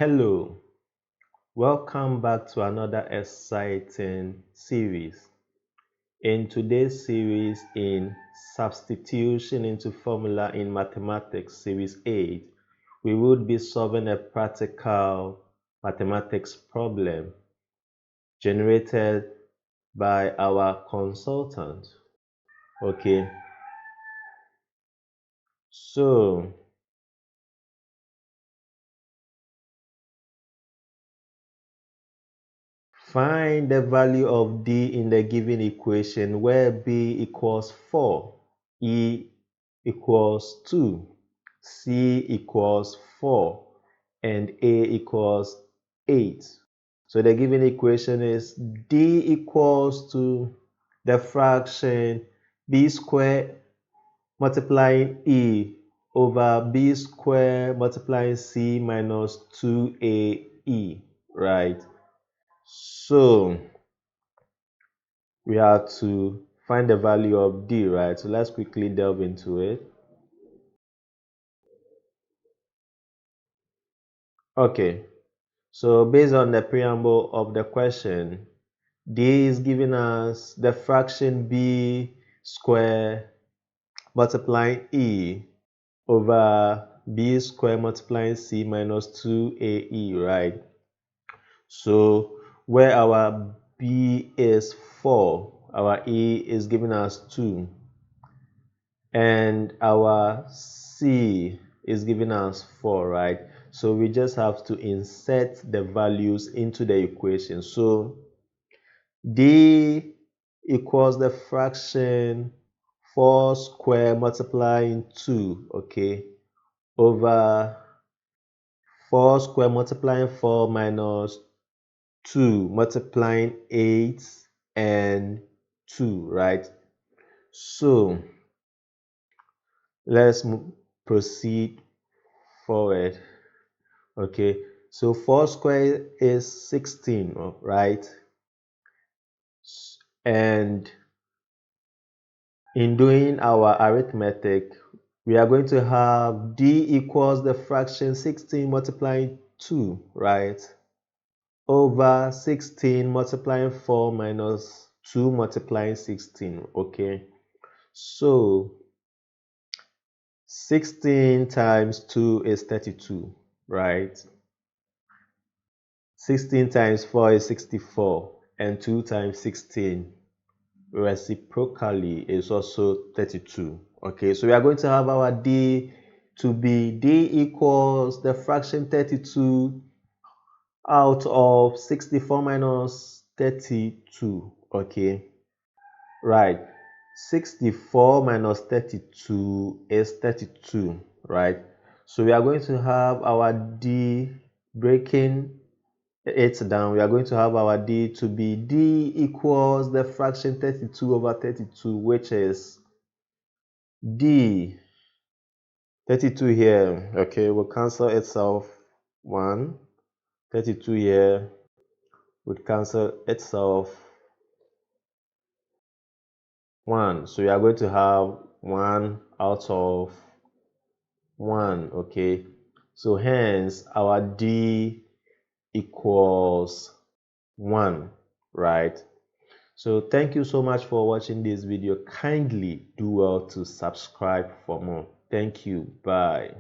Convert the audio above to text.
Hello, welcome back to another exciting series. In today's series in Substitution into Formula in Mathematics, Series 8, we would be solving a practical mathematics problem generated by our consultant. Okay, so find the value of D in the given equation where B equals 4, E equals 2, C equals 4, and A equals 8. So the given equation is D equals to the fraction B squared multiplying E over B squared multiplying C minus 2AE, right? So we have to find the value of D, right? So let's quickly delve into it. Okay, so based on the preamble of the question, D is giving us the fraction B squared multiplying E over B squared multiplying C minus 2AE, right? So where our B is 4, our E is giving us 2, and our C is giving us 4, right? So we just have to insert the values into the equation. So D equals the fraction 4 squared multiplying 2, okay, over 4 squared multiplying 4 minus 2 multiplying 8 and 2, right? So let's proceed forward. Okay, so 4 squared is 16, right? And in doing our arithmetic, we are going to have D equals the fraction 16 multiplying 2, right? Over 16 multiplying 4 minus 2 multiplying 16, okay? So 16 times 2 is 32, right? 16 times 4 is 64, and 2 times 16 reciprocally is also 32. Okay, so we are going to have our D to be D equals the fraction 32 out of 64 minus 32. Okay, right. 64 minus 32 is 32, right? So we are going to have our D breaking it down. We are going to have our D to be D equals the fraction 32 over 32, which is D. 32 here, okay, will cancel itself 1. 32 here would cancel itself 1. So we are going to have 1 out of 1, okay? So hence our D equals 1, right? So thank you so much for watching this video. Kindly do well to subscribe for more. Thank you. Bye.